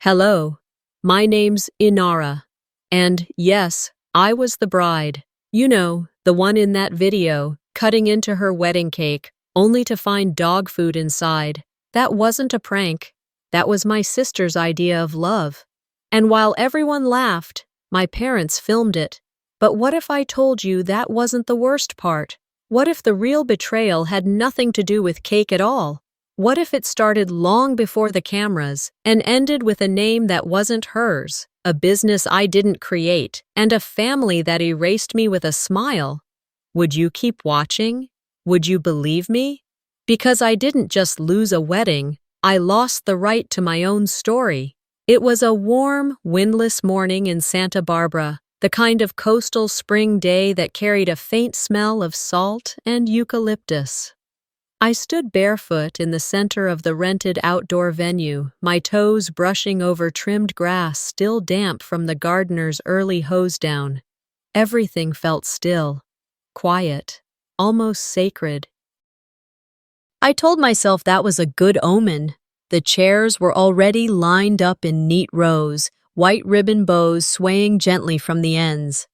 Hello, my name's Inara, and yes, I was the bride. You know, the one in that video, cutting into her wedding cake, only to find dog food inside. That wasn't a prank. That was my sister's idea of love. And while everyone laughed, my parents filmed it. But what if I told you that wasn't the worst part? What if the real betrayal had nothing to do with cake at all? What if it started long before the cameras and ended with a name that wasn't hers, a business I didn't create, and a family that erased me with a smile? Would you keep watching? Would you believe me? Because I didn't just lose a wedding, I lost the right to my own story. It was a warm, windless morning in Santa Barbara, the kind of coastal spring day that carried a faint smell of salt and eucalyptus. I stood barefoot in the center of the rented outdoor venue, my toes brushing over trimmed grass still damp from the gardener's early hose down. Everything felt still, quiet, almost sacred. I told myself that was a good omen. The chairs were already lined up in neat rows, white ribbon bows swaying gently from the ends.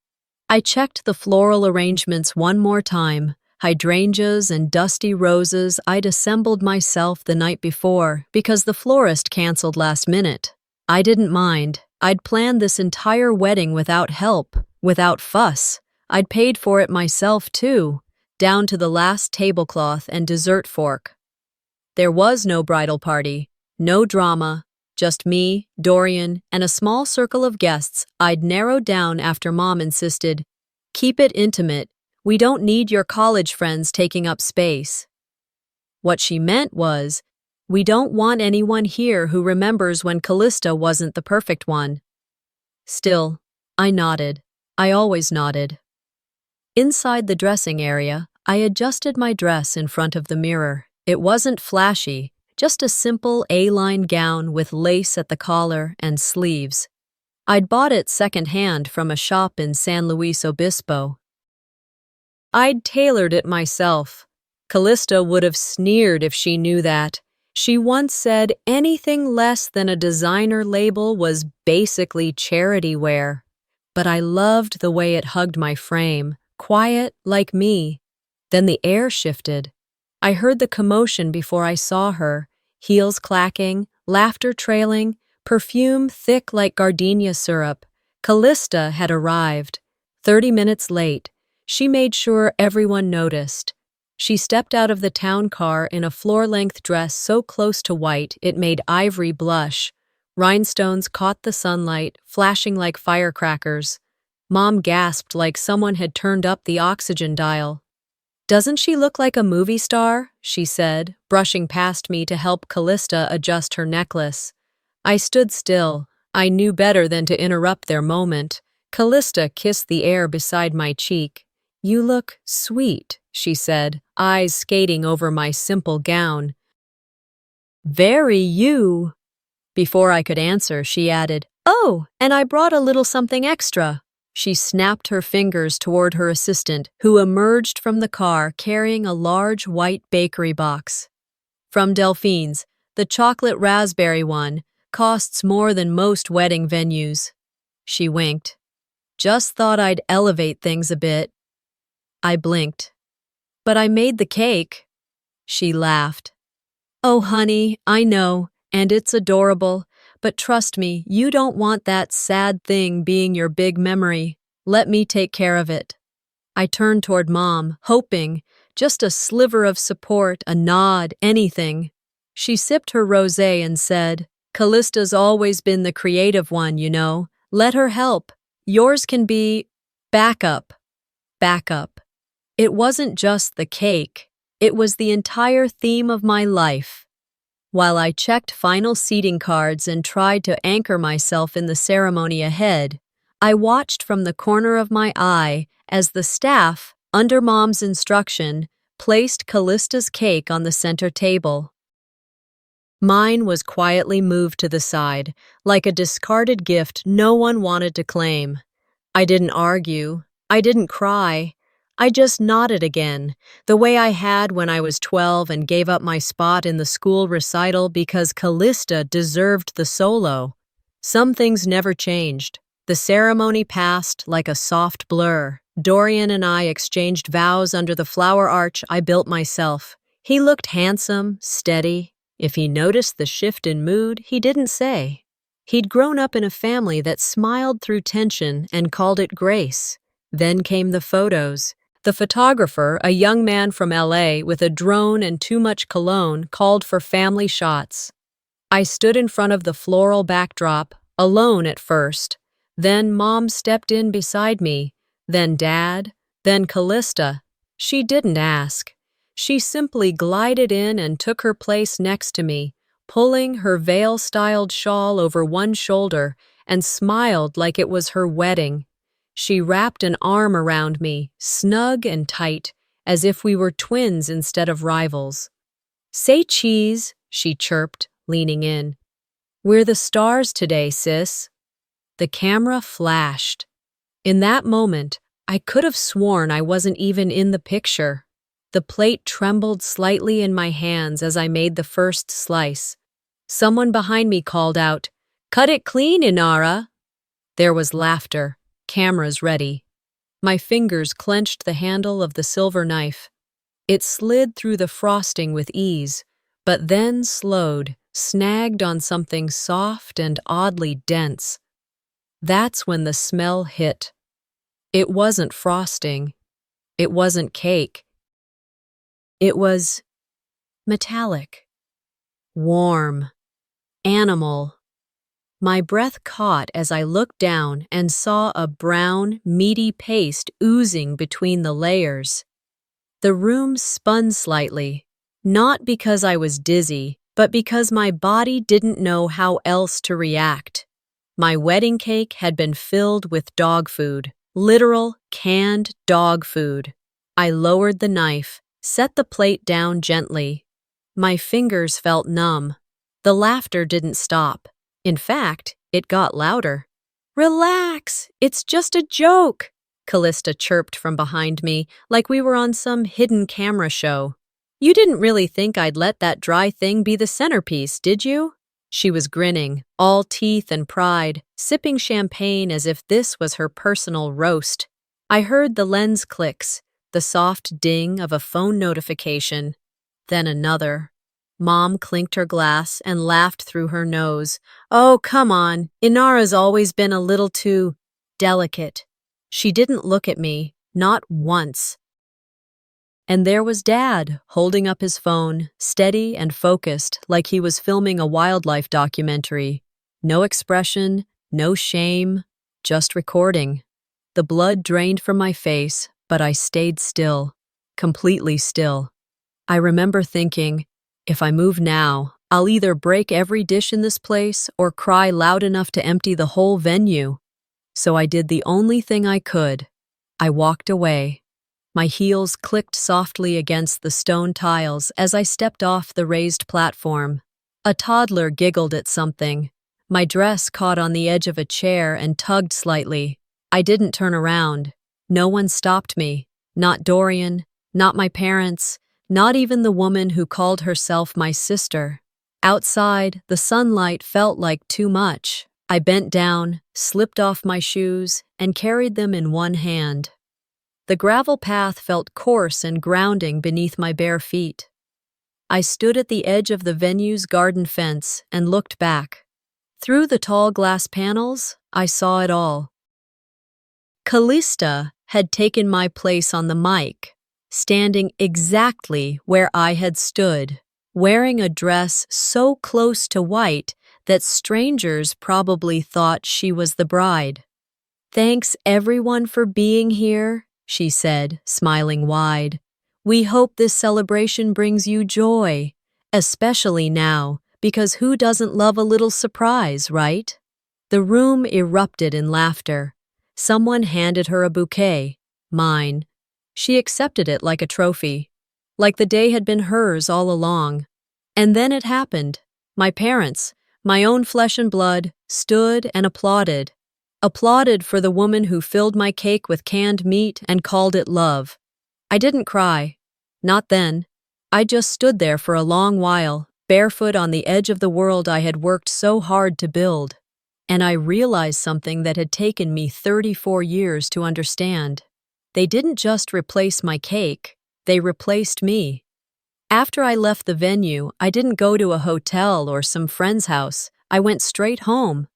I checked the floral arrangements one more time. Hydrangeas and dusty roses I'd assembled myself the night before because the florist canceled last minute. I didn't mind. I'd planned this entire wedding without help, without fuss. I'd paid for it myself too, down to the last tablecloth and dessert fork. There was no bridal party, no drama, just me, Dorian, and a small circle of guests I'd narrowed down after Mom insisted, "Keep it intimate. We don't need your college friends taking up space." What she meant was, we don't want anyone here who remembers when Callista wasn't the perfect one. Still, I nodded. I always nodded. Inside the dressing area, I adjusted my dress in front of the mirror. It wasn't flashy, just a simple A-line gown with lace at the collar and sleeves. I'd bought it secondhand from a shop in San Luis Obispo. I'd tailored it myself. Callista would have sneered if she knew that. She once said anything less than a designer label was basically charity wear. But I loved the way it hugged my frame, quiet like me. Then the air shifted. I heard the commotion before I saw her, heels clacking, laughter trailing, perfume thick like gardenia syrup. Callista had arrived, 30 minutes late. She made sure everyone noticed. She stepped out of the town car in a floor-length dress so close to white it made ivory blush. Rhinestones caught the sunlight, flashing like firecrackers. Mom gasped like someone had turned up the oxygen dial. "Doesn't she look like a movie star?" she said, brushing past me to help Callista adjust her necklace. I stood still. I knew better than to interrupt their moment. Callista kissed the air beside my cheek. "You look sweet," she said, eyes skating over my simple gown. "Very you." Before I could answer, she added, "Oh, and I brought a little something extra." She snapped her fingers toward her assistant, who emerged from the car carrying a large white bakery box. "From Delphine's, the chocolate raspberry one, costs more than most wedding venues." She winked. "Just thought I'd elevate things a bit." I blinked. "But I made the cake." She laughed. "Oh, honey, I know, and it's adorable, but trust me, you don't want that sad thing being your big memory. Let me take care of it." I turned toward Mom, hoping, just a sliver of support, a nod, anything. She sipped her rosé and said, "Callista's always been the creative one, you know. Let her help. Yours can be backup." Backup. It wasn't just the cake. It was the entire theme of my life. While I checked final seating cards and tried to anchor myself in the ceremony ahead, I watched from the corner of my eye as the staff, under Mom's instruction, placed Callista's cake on the center table. Mine was quietly moved to the side, like a discarded gift no one wanted to claim. I didn't argue. I didn't cry. I just nodded again, the way I had when I was 12 and gave up my spot in the school recital because Callista deserved the solo. Some things never changed. The ceremony passed like a soft blur. Dorian and I exchanged vows under the flower arch I built myself. He looked handsome, steady. If he noticed the shift in mood, he didn't say. He'd grown up in a family that smiled through tension and called it grace. Then came the photos. The photographer, a young man from LA with a drone and too much cologne, called for family shots. I stood in front of the floral backdrop, alone at first. Then Mom stepped in beside me, then Dad, then Callista. She didn't ask. She simply glided in and took her place next to me, pulling her veil-styled shawl over one shoulder and smiled like it was her wedding. She wrapped an arm around me, snug and tight, as if we were twins instead of rivals. "Say cheese," she chirped, leaning in. "We're the stars today, sis." The camera flashed. In that moment, I could have sworn I wasn't even in the picture. The plate trembled slightly in my hands as I made the first slice. Someone behind me called out, "Cut it clean, Inara." There was laughter, cameras ready. My fingers clenched the handle of the silver knife. It slid through the frosting with ease, but then slowed, snagged on something soft and oddly dense. That's when the smell hit. It wasn't frosting. It wasn't cake. It was metallic, warm, animal. My breath caught as I looked down and saw a brown, meaty paste oozing between the layers. The room spun slightly, not because I was dizzy, but because my body didn't know how else to react. My wedding cake had been filled with dog food, literal canned dog food. I lowered the knife, set the plate down gently. My fingers felt numb. The laughter didn't stop. In fact, it got louder. "Relax, it's just a joke," Callista chirped from behind me, like we were on some hidden camera show. "You didn't really think I'd let that dry thing be the centerpiece, did you?" She was grinning, all teeth and pride, sipping champagne as if this was her personal roast. I heard the lens clicks, the soft ding of a phone notification. Then another. Mom clinked her glass and laughed through her nose. "Oh, come on. Inara's always been a little too delicate." She didn't look at me, not once. And there was Dad, holding up his phone, steady and focused, like he was filming a wildlife documentary. No expression, no shame, just recording. The blood drained from my face, but I stayed still, completely still. I remember thinking, if I move now, I'll either break every dish in this place or cry loud enough to empty the whole venue. So I did the only thing I could. I walked away. My heels clicked softly against the stone tiles as I stepped off the raised platform. A toddler giggled at something. My dress caught on the edge of a chair and tugged slightly. I didn't turn around. No one stopped me. Not Dorian, not my parents, not even the woman who called herself my sister. Outside, the sunlight felt like too much. I bent down, slipped off my shoes, and carried them in one hand. The gravel path felt coarse and grounding beneath my bare feet. I stood at the edge of the venue's garden fence and looked back. Through the tall glass panels, I saw it all. Callista had taken my place on the mic, standing exactly where I had stood, wearing a dress so close to white that strangers probably thought she was the bride. "Thanks everyone for being here," she said, smiling wide. "We hope this celebration brings you joy, especially now, because who doesn't love a little surprise, right?" The room erupted in laughter. Someone handed her a bouquet, mine. She accepted it like a trophy, like the day had been hers all along. And then it happened. My parents, my own flesh and blood, stood and applauded. Applauded for the woman who filled my cake with canned meat and called it love. I didn't cry. Not then. I just stood there for a long while, barefoot on the edge of the world I had worked so hard to build. And I realized something that had taken me 34 years to understand. They didn't just replace my cake, they replaced me. After I left the venue, I didn't go to a hotel or some friend's house. I went straight home.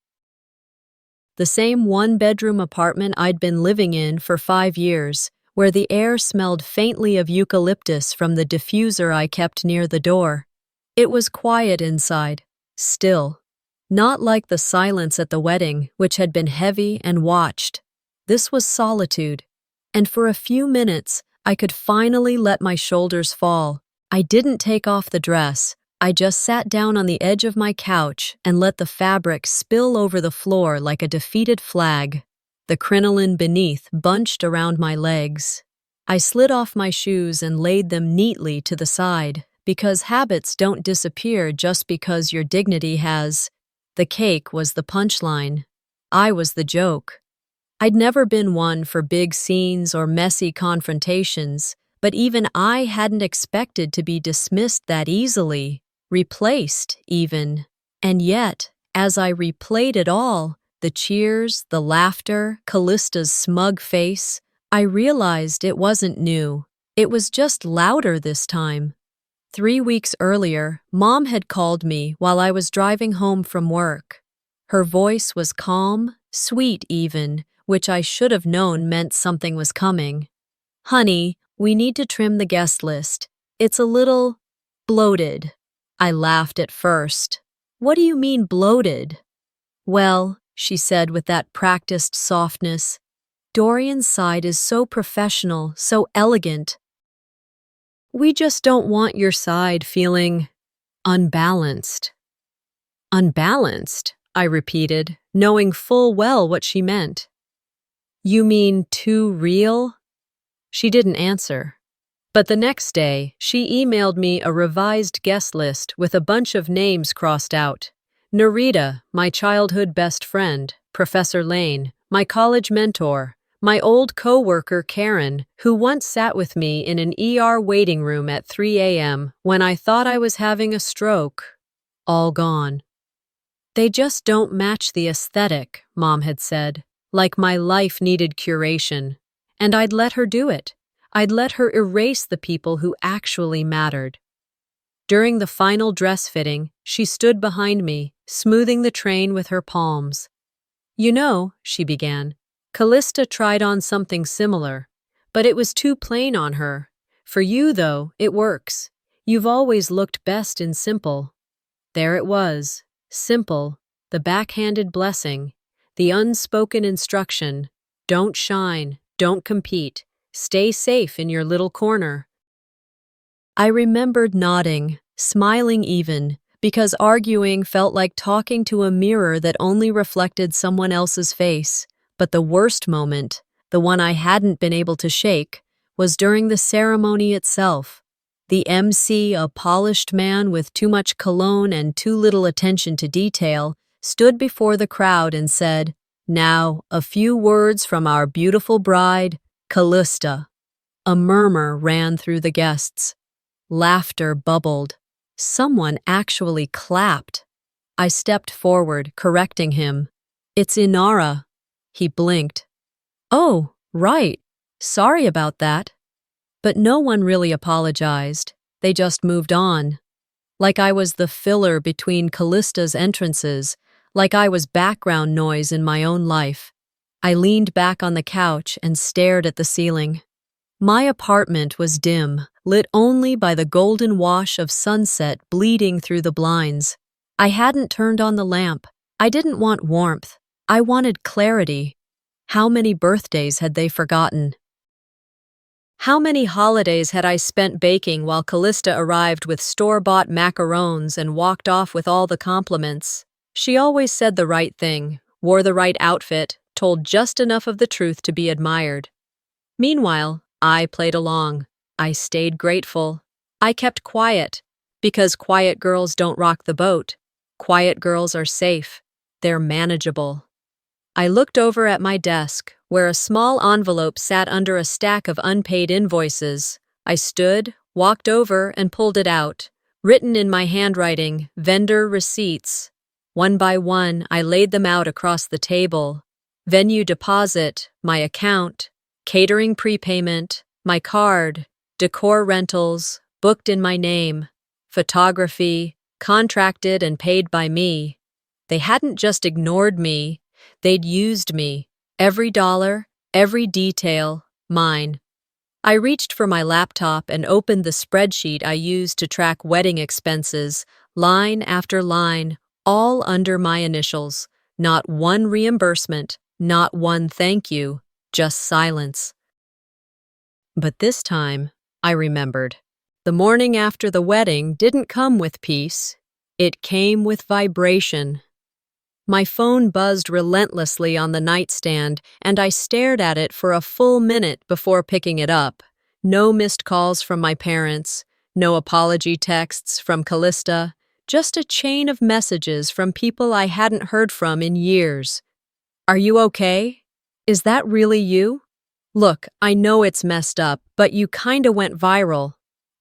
The same one-bedroom apartment I'd been living in for 5 years, where the air smelled faintly of eucalyptus from the diffuser I kept near the door. It was quiet inside, still. Not like the silence at the wedding, which had been heavy and watched. This was solitude. And for a few minutes, I could finally let my shoulders fall. I didn't take off the dress. I just sat down on the edge of my couch and let the fabric spill over the floor like a defeated flag. The crinoline beneath bunched around my legs. I slid off my shoes and laid them neatly to the side, because habits don't disappear just because your dignity has. The cake was the punchline. I was the joke. I'd never been one for big scenes or messy confrontations, but even I hadn't expected to be dismissed that easily, replaced even. And yet, as I replayed it all, the cheers, the laughter, Callista's smug face, I realized it wasn't new. It was just louder this time. 3 weeks earlier, Mom had called me while I was driving home from work. Her voice was calm, sweet even, which I should have known meant something was coming. "Honey, we need to trim the guest list. It's a little bloated." I laughed at first. "What do you mean bloated?" "Well," she said with that practiced softness, "Dorian's side is so professional, so elegant. We just don't want your side feeling unbalanced." "Unbalanced?" I repeated, knowing full well what she meant. "You mean too real?" She didn't answer. But the next day, she emailed me a revised guest list with a bunch of names crossed out. Narita, my childhood best friend, Professor Lane, my college mentor, my old co-worker Karen, who once sat with me in an ER waiting room at 3 a.m. when I thought I was having a stroke. All gone. "They just don't match the aesthetic," Mom had said, like my life needed curation. And I'd let her do it. I'd let her erase the people who actually mattered. During the final dress fitting, she stood behind me, smoothing the train with her palms. "You know," she began, "Callista tried on something similar, but it was too plain on her. For you, though, it works. You've always looked best in simple." There it was, simple, the backhanded blessing, the unspoken instruction: don't shine, don't compete, stay safe in your little corner. I remembered nodding, smiling even, because arguing felt like talking to a mirror that only reflected someone else's face. But the worst moment, the one I hadn't been able to shake, was during the ceremony itself. The MC, a polished man with too much cologne and too little attention to detail, stood before the crowd and said, "Now, a few words from our beautiful bride, Callista." A murmur ran through the guests. Laughter bubbled. Someone actually clapped. I stepped forward, correcting him. "It's Inara." He blinked. "Oh, right. Sorry about that." But no one really apologized. They just moved on. Like I was the filler between Callista's entrances, like I was background noise in my own life. I leaned back on the couch and stared at the ceiling. My apartment was dim, lit only by the golden wash of sunset bleeding through the blinds. I hadn't turned on the lamp. I didn't want warmth. I wanted clarity. How many birthdays had they forgotten? How many holidays had I spent baking while Callista arrived with store-bought macarons and walked off with all the compliments? She always said the right thing, wore the right outfit, told just enough of the truth to be admired. Meanwhile, I played along. I stayed grateful. I kept quiet, because quiet girls don't rock the boat. Quiet girls are safe. They're manageable. I looked over at my desk, where a small envelope sat under a stack of unpaid invoices. I stood, walked over, and pulled it out. Written in my handwriting, vendor receipts. One by one, I laid them out across the table. Venue deposit, my account, catering prepayment, my card, decor rentals, booked in my name, photography, contracted and paid by me. They hadn't just ignored me, they'd used me. Every dollar, every detail, mine. I reached for my laptop and opened the spreadsheet I used to track wedding expenses, line after line, all under my initials. Not one reimbursement, not one thank you, just silence. But this time, I remembered. The morning after the wedding didn't come with peace. It came with vibration. My phone buzzed relentlessly on the nightstand, and I stared at it for a full minute before picking it up. No missed calls from my parents, no apology texts from Callista, just a chain of messages from people I hadn't heard from in years. Are you okay? Is that really you? Look, I know it's messed up, but you kinda went viral.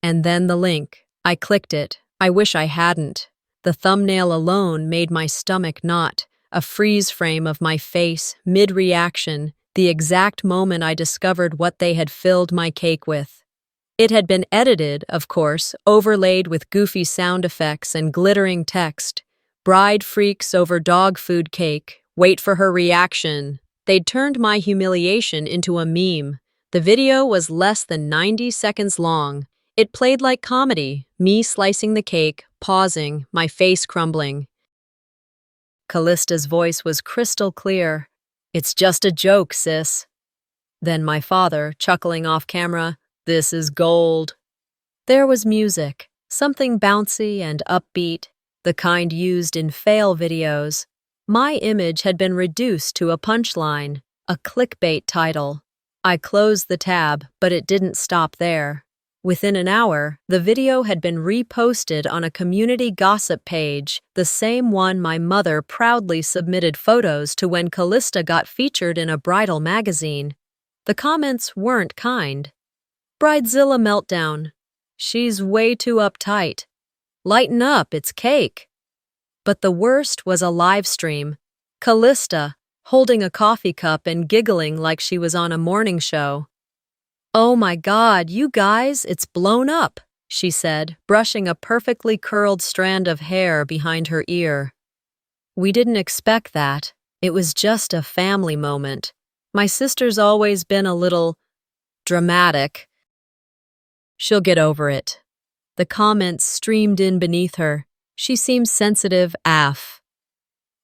And then the link. I clicked it. I wish I hadn't. The thumbnail alone made my stomach knot, a freeze frame of my face, mid-reaction, the exact moment I discovered what they had filled my cake with. It had been edited, of course, overlaid with goofy sound effects and glittering text. Bride freaks over dog food cake. Wait for her reaction. They'd turned my humiliation into a meme. The video was less than 90 seconds long. It played like comedy, me slicing the cake, pausing, my face crumbling. Callista's voice was crystal clear. "It's just a joke, sis." Then my father, chuckling off camera, "This is gold." There was music, something bouncy and upbeat, the kind used in fail videos. My image had been reduced to a punchline, a clickbait title. I closed the tab, but it didn't stop there. Within an hour, the video had been reposted on a community gossip page, the same one my mother proudly submitted photos to when Callista got featured in a bridal magazine. The comments weren't kind. "Bridezilla meltdown. She's way too uptight. Lighten up, it's cake." But the worst was a live stream. Callista, holding a coffee cup and giggling like she was on a morning show. "Oh my God, you guys, it's blown up," she said, brushing a perfectly curled strand of hair behind her ear. "We didn't expect that. It was just a family moment. My sister's always been a little dramatic. She'll get over it." The comments streamed in beneath her. "She seems sensitive AF.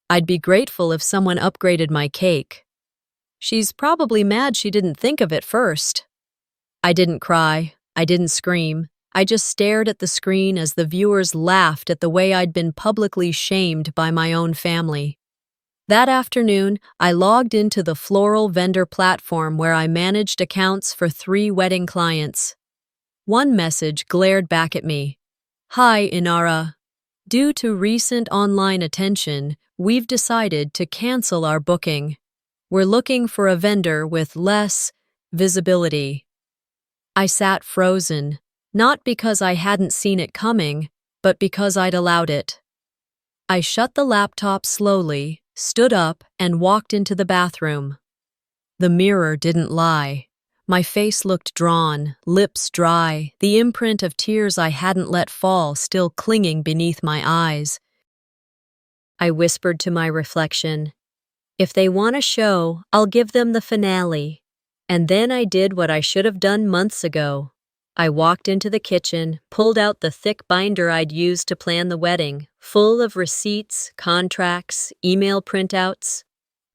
I'd be grateful if someone upgraded my cake. She's probably mad she didn't think of it first." I didn't cry. I didn't scream. I just stared at the screen as the viewers laughed at the way I'd been publicly shamed by my own family. That afternoon, I logged into the floral vendor platform where I managed accounts for 3 wedding clients. One message glared back at me. "Hi, Inara. Due to recent online attention, we've decided to cancel our booking. We're looking for a vendor with less visibility." I sat frozen, not because I hadn't seen it coming, but because I'd allowed it. I shut the laptop slowly, stood up, and walked into the bathroom. The mirror didn't lie. My face looked drawn, lips dry, the imprint of tears I hadn't let fall still clinging beneath my eyes. I whispered to my reflection, "If they want a show, I'll give them the finale." And then I did what I should have done months ago. I walked into the kitchen, pulled out the thick binder I'd used to plan the wedding, full of receipts, contracts, email printouts.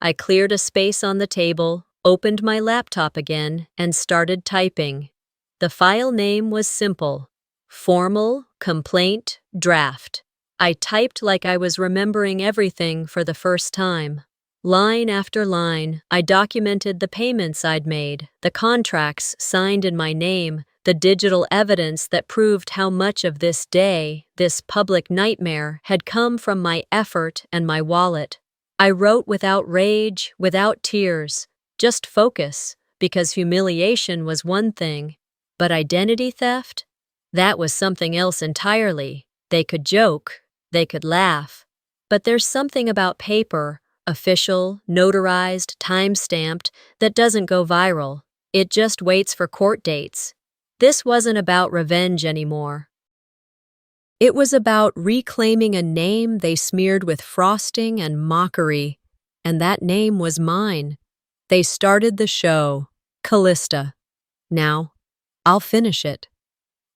I cleared a space on the table, opened my laptop again, and started typing. The file name was simple: Formal Complaint Draft. I typed like I was remembering everything for the first time. Line after line, I documented the payments I'd made, the contracts signed in my name, the digital evidence that proved how much of this day, this public nightmare, had come from my effort and my wallet. I wrote without rage, without tears, just focus, because humiliation was one thing, but identity theft? That was something else entirely. They could joke, they could laugh, But there's something about paper, official, notarized, time-stamped, that doesn't go viral. It just waits for court dates. This wasn't about revenge anymore. It was about reclaiming a name they smeared with frosting and mockery, and that name was mine. They started the show, Callista. Now, I'll finish it.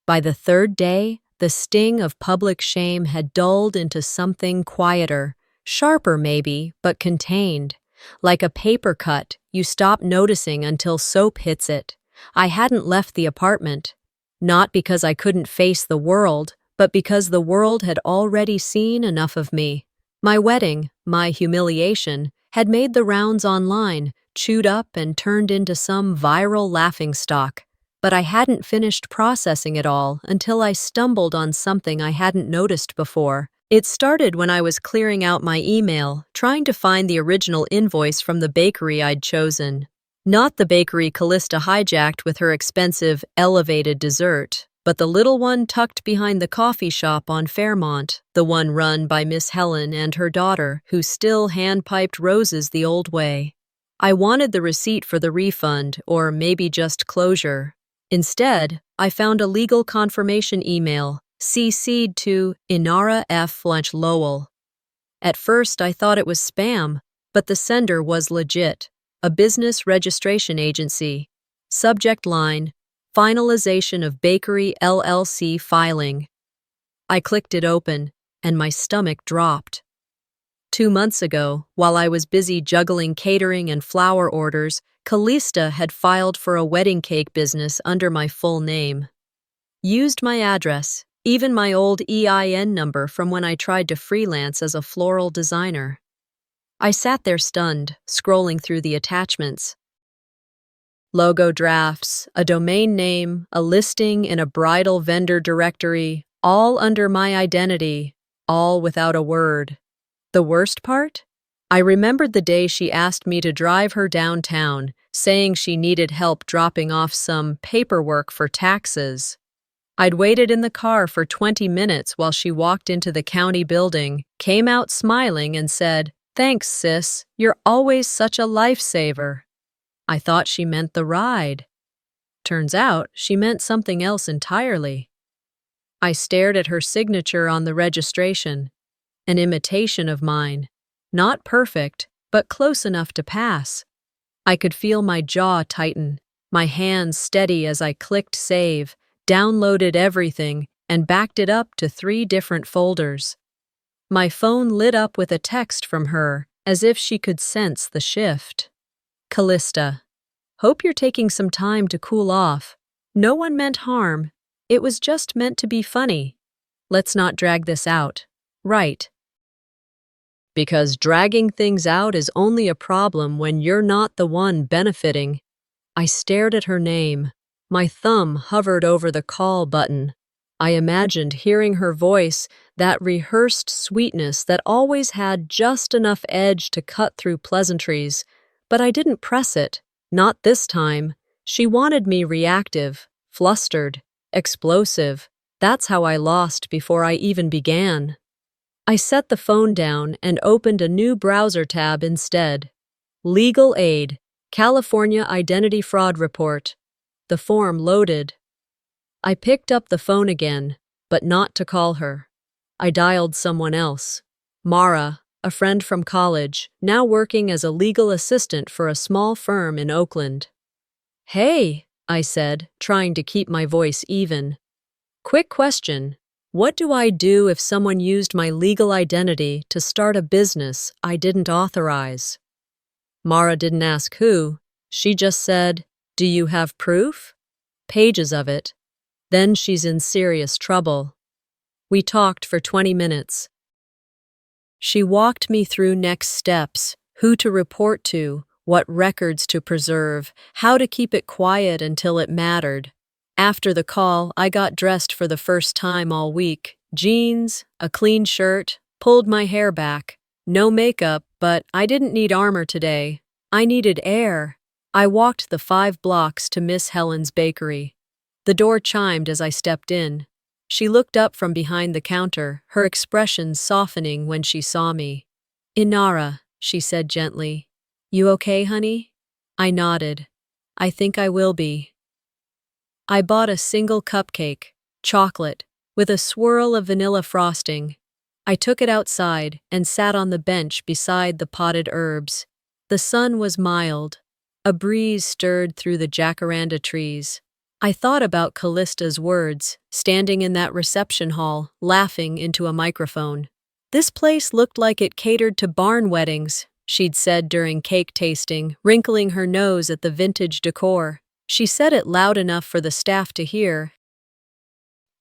By the third day, the sting of public shame had dulled into something quieter, sharper maybe, but contained. Like a paper cut, you stop noticing until soap hits it. I hadn't left the apartment. Not because I couldn't face the world, but because the world had already seen enough of me. My wedding, my humiliation, had made the rounds online, chewed up and turned into some viral laughingstock. But I hadn't finished processing it all until I stumbled on something I hadn't noticed before. It started when I was clearing out my email, trying to find the original invoice from the bakery I'd chosen. Not the bakery Callista hijacked with her expensive, elevated dessert, but the little one tucked behind the coffee shop on Fairmont, the one run by Miss Helen and her daughter, who still hand-piped roses the old way. I wanted the receipt for the refund, or maybe just closure. Instead, I found a legal confirmation email, CC'd to Inara F. Lowell. At first, I thought it was spam, but the sender was legit, a business registration agency. Subject line, Finalization of Bakery LLC filing. I clicked it open, and my stomach dropped. 2 months ago, while I was busy juggling catering and flower orders, Callista had filed for a wedding cake business under my full name. Used my address, even my old EIN number from when I tried to freelance as a floral designer. I sat there stunned, scrolling through the attachments. Logo drafts, a domain name, a listing in a bridal vendor directory, all under my identity, all without a word. The worst part? I remembered the day she asked me to drive her downtown, saying she needed help dropping off some paperwork for taxes. I'd waited in the car for 20 minutes while she walked into the county building, came out smiling and said, "Thanks, sis, you're always such a lifesaver." I thought she meant the ride. Turns out she meant something else entirely. I stared at her signature on the registration, an imitation of mine. Not perfect, but close enough to pass. I could feel my jaw tighten, my hands steady as I clicked save, downloaded everything, and backed it up to 3 different folders. My phone lit up with a text from her, as if she could sense the shift. Callista, hope you're taking some time to cool off. No one meant harm. It was just meant to be funny. Let's not drag this out. Right. Because dragging things out is only a problem when you're not the one benefiting. I stared at her name. My thumb hovered over the call button. I imagined hearing her voice, that rehearsed sweetness that always had just enough edge to cut through pleasantries. But I didn't press it. Not this time. She wanted me reactive, flustered, explosive. That's how I lost before I even began. I set the phone down and opened a new browser tab instead. Legal Aid, California Identity Fraud Report. The form loaded. I picked up the phone again, but not to call her. I dialed someone else. Mara, a friend from college, now working as a legal assistant for a small firm in Oakland. "Hey," I said, trying to keep my voice even. "Quick question. What do I do if someone used my legal identity to start a business I didn't authorize?" Mara didn't ask who. She just said, "Do you have proof?" Pages of it. Then she's in serious trouble. We talked for 20 minutes. She walked me through next steps, who to report to, what records to preserve, how to keep it quiet until it mattered. After the call, I got dressed for the first time all week. Jeans, a clean shirt, pulled my hair back. No makeup, but I didn't need armor today. I needed air. I walked the 5 blocks to Miss Helen's bakery. The door chimed as I stepped in. She looked up from behind the counter, her expression softening when she saw me. "Inara," she said gently. "You okay, honey?" I nodded. "I think I will be." I bought a single cupcake, chocolate, with a swirl of vanilla frosting. I took it outside and sat on the bench beside the potted herbs. The sun was mild. A breeze stirred through the jacaranda trees. I thought about Callista's words, standing in that reception hall, laughing into a microphone. "This place looked like it catered to barn weddings," she'd said during cake tasting, wrinkling her nose at the vintage decor. She said it loud enough for the staff to hear,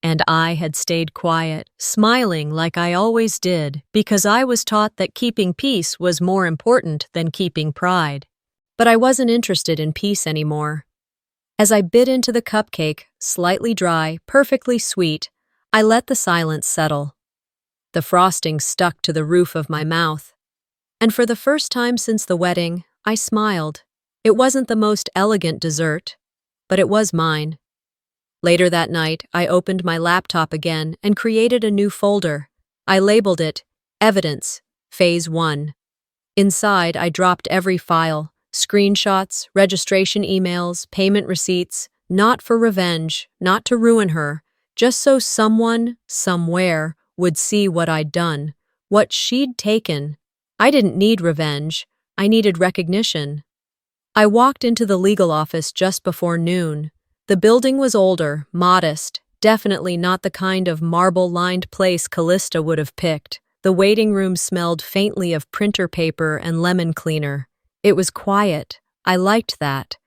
and I had stayed quiet, smiling like I always did, because I was taught that keeping peace was more important than keeping pride. But I wasn't interested in peace anymore. As I bit into the cupcake, slightly dry, perfectly sweet, I let the silence settle. The frosting stuck to the roof of my mouth. And for the first time since the wedding, I smiled. It wasn't the most elegant dessert, but it was mine. Later that night, I opened my laptop again and created a new folder. I labeled it Evidence, Phase 1. Inside, I dropped every file, screenshots, registration emails, payment receipts, not for revenge, not to ruin her, just so someone, somewhere, would see what I'd done, what she'd taken. I didn't need revenge. I needed recognition. I walked into the legal office just before noon. The building was older, modest, definitely not the kind of marble-lined place Callista would have picked. The waiting room smelled faintly of printer paper and lemon cleaner. It was quiet. I liked that.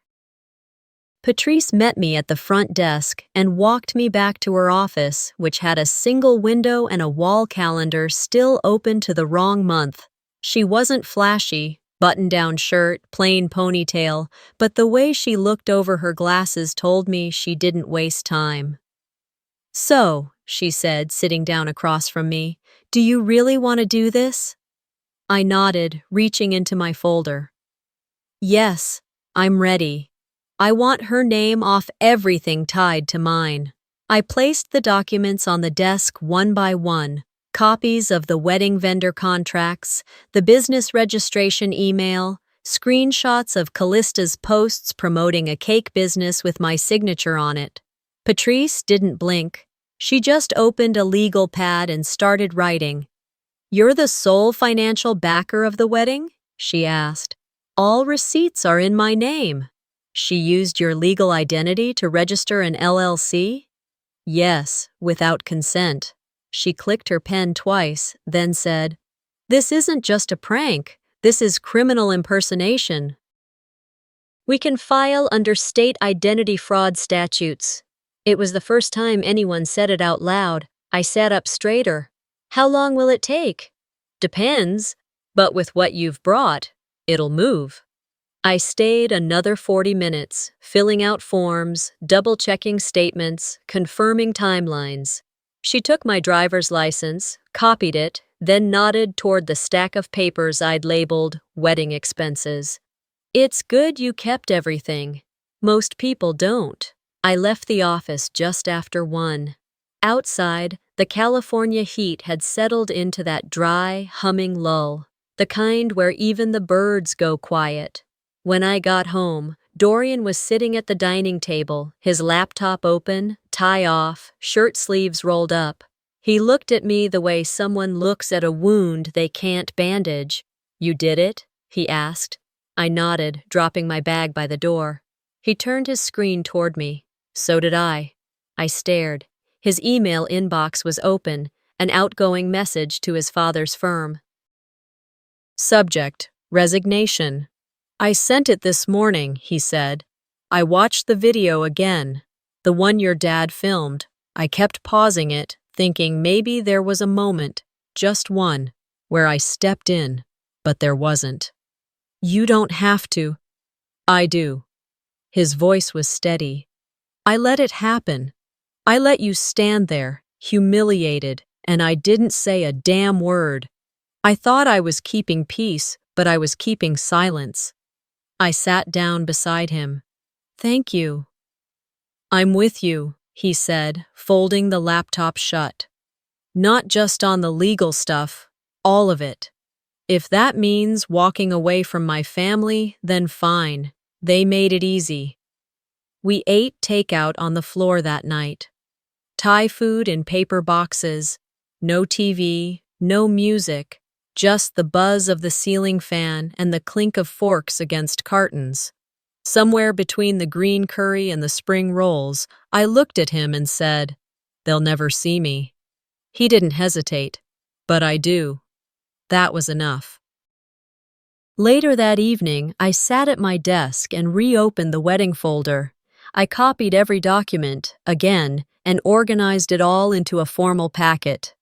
Patrice met me at the front desk and walked me back to her office, which had a single window and a wall calendar still open to the wrong month. She wasn't flashy, button-down shirt, plain ponytail, but the way she looked over her glasses told me she didn't waste time. "So," she said, sitting down across from me, "do you really want to do this?" I nodded, reaching into my folder. "Yes, I'm ready. I want her name off everything tied to mine." I placed the documents on the desk one by one. Copies of the wedding vendor contracts, the business registration email, screenshots of Callista's posts promoting a cake business with my signature on it. Patrice didn't blink. She just opened a legal pad and started writing. "You're the sole financial backer of the wedding?" she asked. "All receipts are in my name." "She used your legal identity to register an LLC?" "Yes, without consent." She clicked her pen twice, then said, "This isn't just a prank. This is criminal impersonation. We can file under state identity fraud statutes." It was the first time anyone said it out loud. I sat up straighter. "How long will it take?" "Depends, but with what you've brought, it'll move." I stayed another 40 minutes, filling out forms, double-checking statements, confirming timelines. She took my driver's license, copied it, then nodded toward the stack of papers I'd labeled wedding expenses. "It's good you kept everything. Most people don't." I left the office just after 1. Outside, the California heat had settled into that dry, humming lull, the kind where even the birds go quiet. When I got home, Dorian was sitting at the dining table, his laptop open, tie off, shirt sleeves rolled up. He looked at me the way someone looks at a wound they can't bandage. "You did it?" he asked. I nodded, dropping my bag by the door. He turned his screen toward me. So did I. I stared. His email inbox was open, an outgoing message to his father's firm. Subject: Resignation. "I sent it this morning," he said. "I watched the video again, the one your dad filmed. I kept pausing it, thinking maybe there was a moment, just one, where I stepped in, but there wasn't." "You don't have to." "I do." His voice was steady. "I let it happen. I let you stand there, humiliated, and I didn't say a damn word. I thought I was keeping peace, but I was keeping silence." I sat down beside him. "Thank you." "I'm with you," he said, folding the laptop shut. Not just on the legal stuff, all of it. If that means walking away from my family, then fine. They made it easy. We ate takeout on the floor that night. Thai food in paper boxes, no TV, no music, just the buzz of the ceiling fan and the clink of forks against cartons. Somewhere between the green curry and the spring rolls, I looked at him and said, "They'll never see me." He didn't hesitate, but I do. That was enough. Later that evening, I sat at my desk and reopened the wedding folder. I copied every document, again, and organized it all into a formal packet.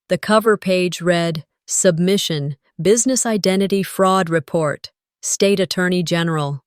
The cover page read, Submission, Business Identity Fraud Report, State Attorney General.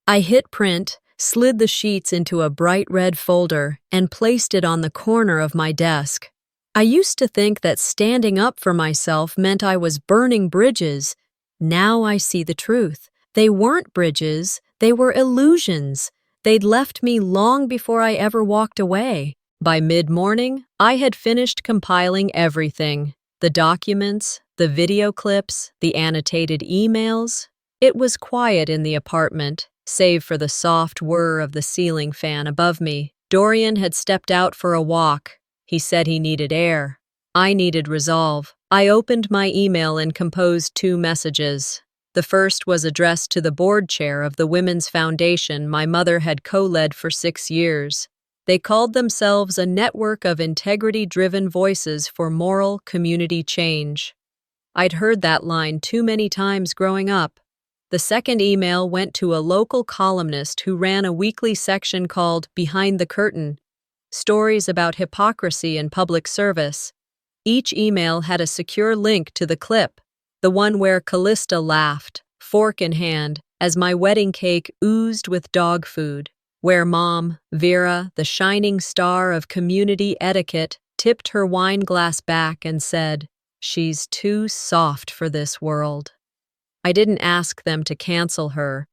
I hit print, slid the sheets into a bright red folder, and placed it on the corner of my desk. I used to think that standing up for myself meant I was burning bridges. Now I see the truth. They weren't bridges, they were illusions. They'd left me long before I ever walked away. By mid-morning, I had finished compiling everything. The documents, the video clips, the annotated emails. It was quiet in the apartment, save for the soft whir of the ceiling fan above me. Dorian had stepped out for a walk. He said he needed air. I needed resolve. I opened my email and composed 2 messages. The first was addressed to the board chair of the Women's Foundation my mother had co-led for 6 years. They called themselves a network of integrity-driven voices for moral community change. I'd heard that line too many times growing up. The second email went to a local columnist who ran a weekly section called Behind the Curtain, stories about hypocrisy in public service. Each email had a secure link to the clip, the one where Callista laughed, fork in hand, as my wedding cake oozed with dog food, where Mom, Vera, the shining star of community etiquette, tipped her wine glass back and said, "She's too soft for this world." I didn't ask them to cancel her.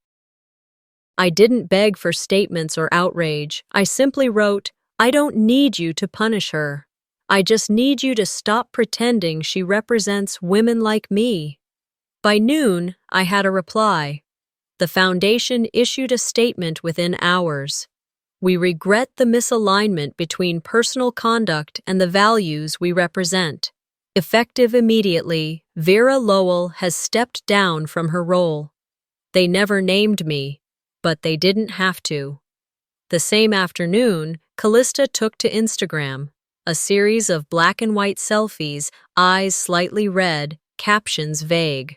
I didn't beg for statements or outrage. I simply wrote, "I don't need you to punish her. I just need you to stop pretending she represents women like me." By noon, I had a reply. The foundation issued a statement within hours. "We regret the misalignment between personal conduct and the values we represent. Effective immediately, Vera Lowell has stepped down from her role." They never named me, but they didn't have to. The same afternoon, Callista took to Instagram, a series of black and white selfies, eyes slightly red, captions vague.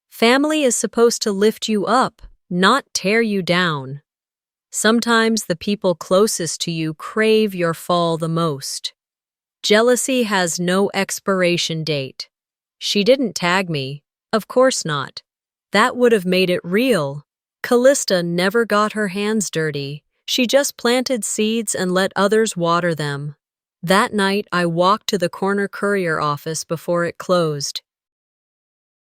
Family is supposed to lift you up, not tear you down. Sometimes the people closest to you crave your fall the most. Jealousy has no expiration date. She didn't tag me. Of course not. That would have made it real. Callista never got her hands dirty. She just planted seeds and let others water them. That night, I walked to the corner courier office before it closed.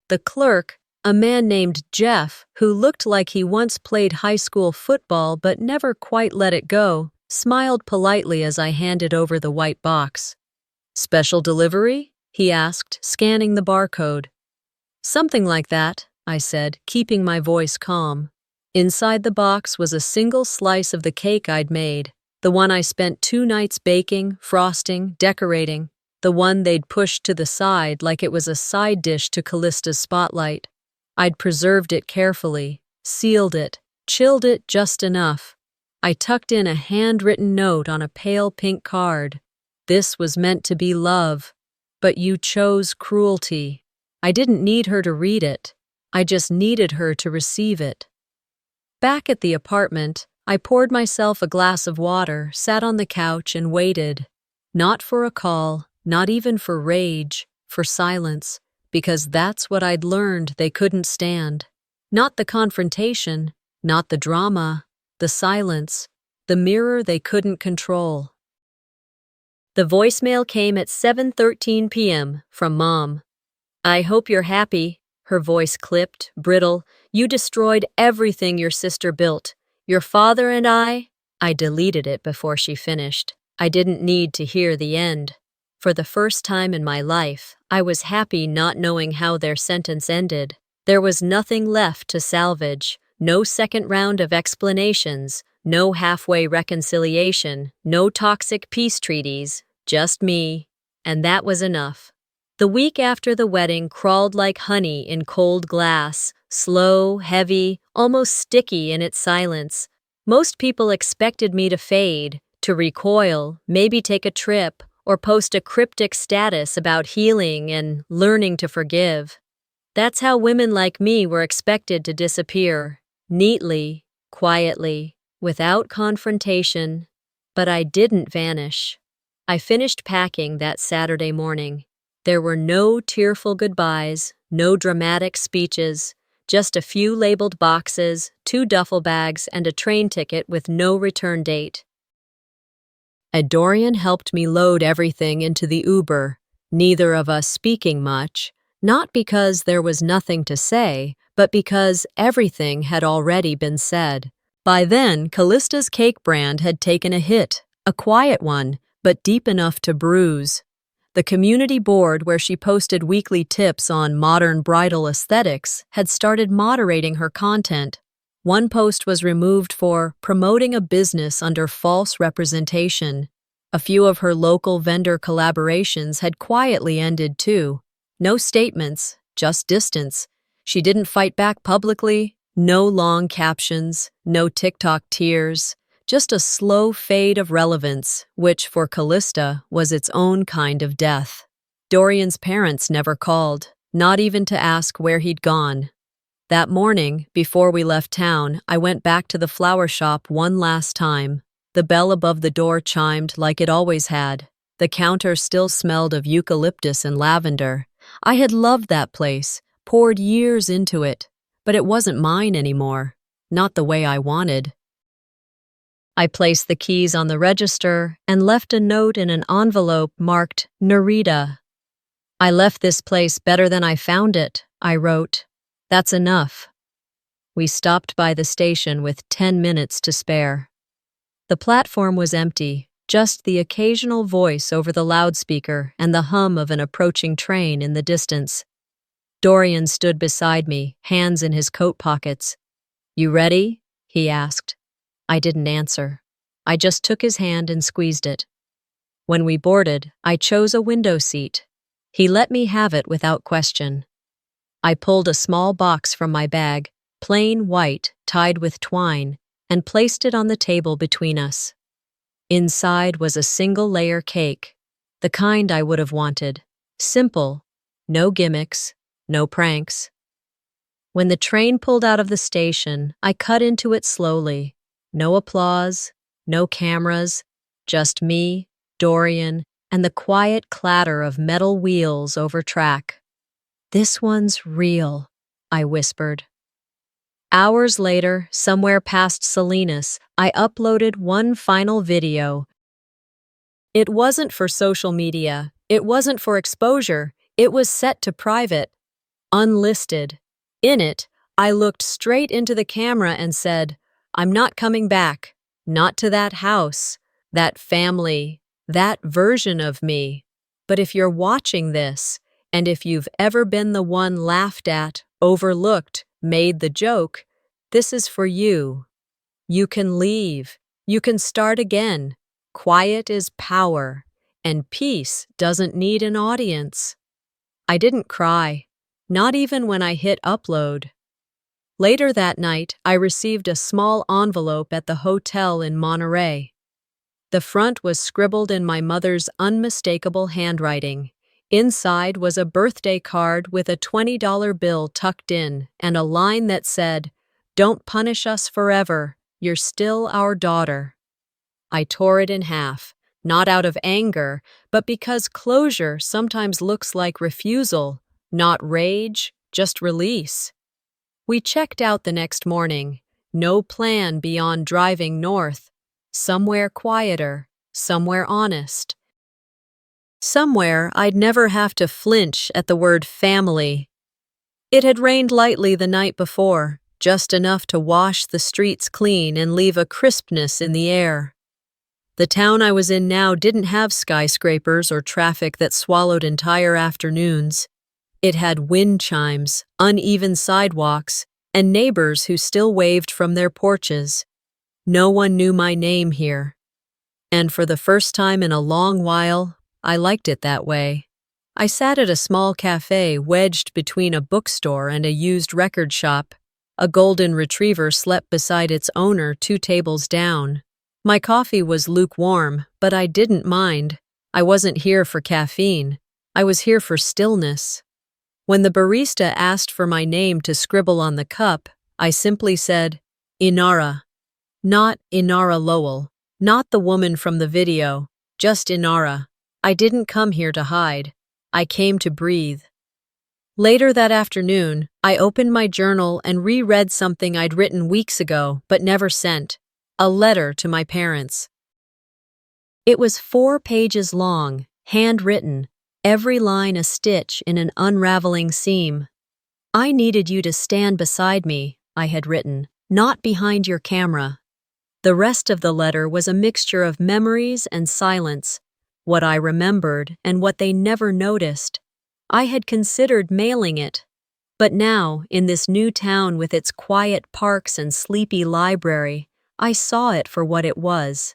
The clerk, a man named Jeff, who looked like he once played high school football but never quite let it go, smiled politely as I handed over the white box. "Special delivery?" he asked, scanning the barcode. "Something like that," I said, keeping my voice calm. Inside the box was a single slice of the cake I'd made, the one I spent 2 nights baking, frosting, decorating, the one they'd pushed to the side like it was a side dish to Callista's spotlight. I'd preserved it carefully, sealed it, chilled it just enough. I tucked in a handwritten note on a pale pink card. "This was meant to be love, but you chose cruelty." I didn't need her to read it. I just needed her to receive it. Back at the apartment, I poured myself a glass of water, sat on the couch, and waited. Not for a call, not even for rage, for silence, because that's what I'd learned they couldn't stand. Not the confrontation, not the drama, the silence, the mirror they couldn't control. The voicemail came at 7:13 p.m. from Mom. "I hope you're happy." Her voice clipped, brittle. "You destroyed everything your sister built. Your father and I I deleted it before she finished. I didn't need to hear the end. For the first time in my life, I was happy not knowing how their sentence ended. There was nothing left to salvage, no second round of explanations, no halfway reconciliation, no toxic peace treaties, just me. And that was enough. The week after the wedding crawled like honey in cold glass, slow, heavy, almost sticky in its silence. Most people expected me to fade, to recoil, maybe take a trip, or post a cryptic status about healing and learning to forgive. That's how women like me were expected to disappear, neatly, quietly, without confrontation. But I didn't vanish. I finished packing that Saturday morning. There were no tearful goodbyes, no dramatic speeches, just a few labeled boxes, 2 duffel bags, and a train ticket with no return date. Dorian helped me load everything into the Uber, neither of us speaking much, not because there was nothing to say, but because everything had already been said. By then, Callista's cake brand had taken a hit, a quiet one, but deep enough to bruise. The community board where she posted weekly tips on modern bridal aesthetics had started moderating her content. One post was removed for promoting a business under false representation. A few of her local vendor collaborations had quietly ended too. No statements, just distance. She didn't fight back publicly, no long captions, no TikTok tears. Just a slow fade of relevance, which for Callista was its own kind of death. Dorian's parents never called, not even to ask where he'd gone. That morning, before we left town, I went back to the flower shop one last time. The bell above the door chimed like it always had. The counter still smelled of eucalyptus and lavender. I had loved that place, poured years into it, but it wasn't mine anymore, not the way I wanted. I placed the keys on the register and left a note in an envelope marked Narita. "I left this place better than I found it," I wrote. "That's enough." We stopped by the station with 10 minutes to spare. The platform was empty, just the occasional voice over the loudspeaker and the hum of an approaching train in the distance. Dorian stood beside me, hands in his coat pockets. "You ready?" he asked. I didn't answer. I just took his hand and squeezed it. When we boarded, I chose a window seat. He let me have it without question. I pulled a small box from my bag, plain white, tied with twine, and placed it on the table between us. Inside was a single-layer cake, the kind I would have wanted. Simple, no gimmicks, no pranks. When the train pulled out of the station, I cut into it slowly. No applause, no cameras, just me, Dorian, and the quiet clatter of metal wheels over track. "This one's real," I whispered. Hours later, somewhere past Salinas, I uploaded one final video. It wasn't for social media, it wasn't for exposure, it was set to private, unlisted. In it, I looked straight into the camera and said, "I'm not coming back, not to that house, that family, that version of me. But if you're watching this, and if you've ever been the one laughed at, overlooked, made the joke, this is for you. You can leave, you can start again. Quiet is power, and peace doesn't need an audience." I didn't cry, not even when I hit upload. Later that night, I received a small envelope at the hotel in Monterey. The front was scribbled in my mother's unmistakable handwriting. Inside was a birthday card with a $20 bill tucked in and a line that said, "Don't punish us forever, you're still our daughter." I tore it in half, not out of anger, but because closure sometimes looks like refusal, not rage, just release. We checked out the next morning, no plan beyond driving north, somewhere quieter, somewhere honest. Somewhere I'd never have to flinch at the word family. It had rained lightly the night before, just enough to wash the streets clean and leave a crispness in the air. The town I was in now didn't have skyscrapers or traffic that swallowed entire afternoons. It had wind chimes, uneven sidewalks, and neighbors who still waved from their porches. No one knew my name here. And for the first time in a long while, I liked it that way. I sat at a small cafe wedged between a bookstore and a used record shop. A golden retriever slept beside its owner 2 tables down. My coffee was lukewarm, but I didn't mind. I wasn't here for caffeine. I was here for stillness. When the barista asked for my name to scribble on the cup, I simply said, Inara. Not Inara Lowell, not the woman from the video, just Inara. I didn't come here to hide. I came to breathe. Later that afternoon, I opened my journal and reread something I'd written weeks ago but never sent, a letter to my parents. It was 4 pages long, handwritten, every line a stitch in an unraveling seam. I needed you to stand beside me, I had written, not behind your camera. The rest of the letter was a mixture of memories and silence, what I remembered and what they never noticed. I had considered mailing it, but now, in this new town with its quiet parks and sleepy library, I saw it for what it was.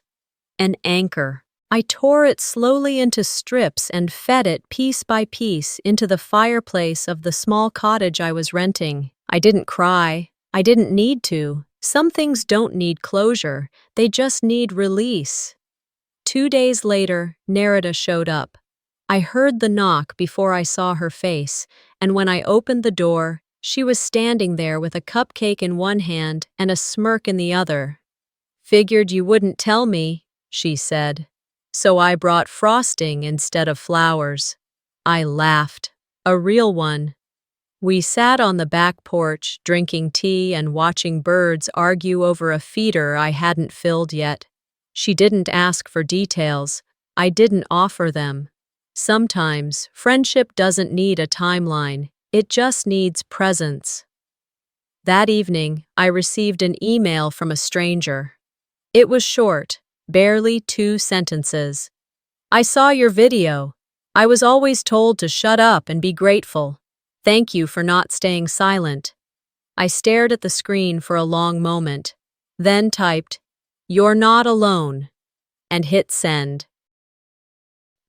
An anchor. I tore it slowly into strips and fed it piece by piece into the fireplace of the small cottage I was renting. I didn't cry. I didn't need to. Some things don't need closure. They just need release. 2 days later, Nerida showed up. I heard the knock before I saw her face, and when I opened the door, she was standing there with a cupcake in one hand and a smirk in the other. Figured you wouldn't tell me, she said. So I brought frosting instead of flowers. I laughed. A real one. We sat on the back porch, drinking tea and watching birds argue over a feeder I hadn't filled yet. She didn't ask for details. I didn't offer them. Sometimes, friendship doesn't need a timeline. It just needs presence. That evening, I received an email from a stranger. It was short, barely 2 sentences. I saw your video. I was always told to shut up and be grateful. Thank you for not staying silent. I stared at the screen for a long moment, then typed, "You're not alone," and hit send.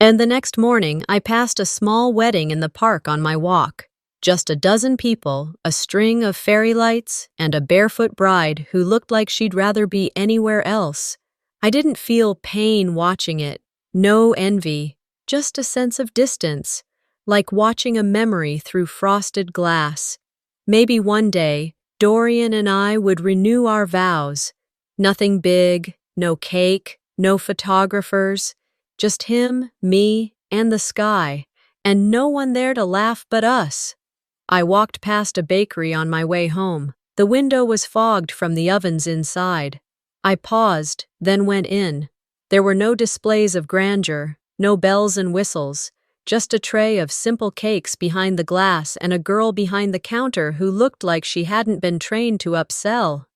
And the next morning, I passed a small wedding in the park on my walk. Just a dozen people, a string of fairy lights, and a barefoot bride who looked like she'd rather be anywhere else. I didn't feel pain watching it, no envy, just a sense of distance, like watching a memory through frosted glass. Maybe one day, Dorian and I would renew our vows. Nothing big, no cake, no photographers. Just him, me, and the sky, and no one there to laugh but us. I walked past a bakery on my way home. The window was fogged from the ovens inside. I paused, then went in. There were no displays of grandeur, no bells and whistles, just a tray of simple cakes behind the glass and a girl behind the counter who looked like she hadn't been trained to upsell.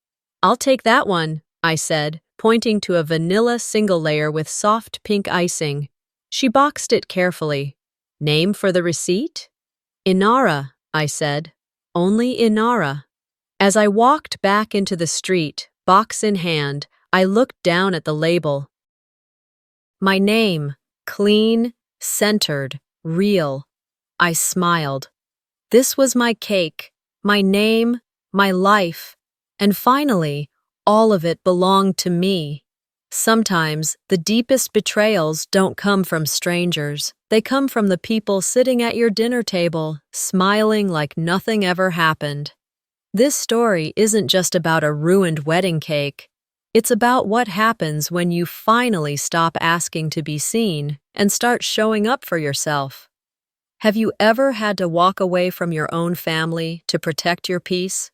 "I'll take that one," I said, pointing to a vanilla single layer with soft pink icing. She boxed it carefully. "Name for the receipt?" "Inara," I said. "Only Inara." As I walked back into the street, box in hand, I looked down at the label. My name, clean, centered, real. I smiled. This was my cake, my name, my life, and finally, all of it belonged to me. Sometimes, the deepest betrayals don't come from strangers. They come from the people sitting at your dinner table, smiling like nothing ever happened. This story isn't just about a ruined wedding cake. It's about what happens when you finally stop asking to be seen and start showing up for yourself. Have you ever had to walk away from your own family to protect your peace?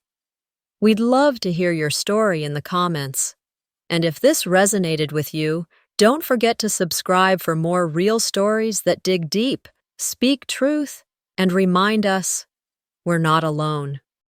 We'd love to hear your story in the comments. And if this resonated with you, don't forget to subscribe for more real stories that dig deep, speak truth, and remind us we're not alone.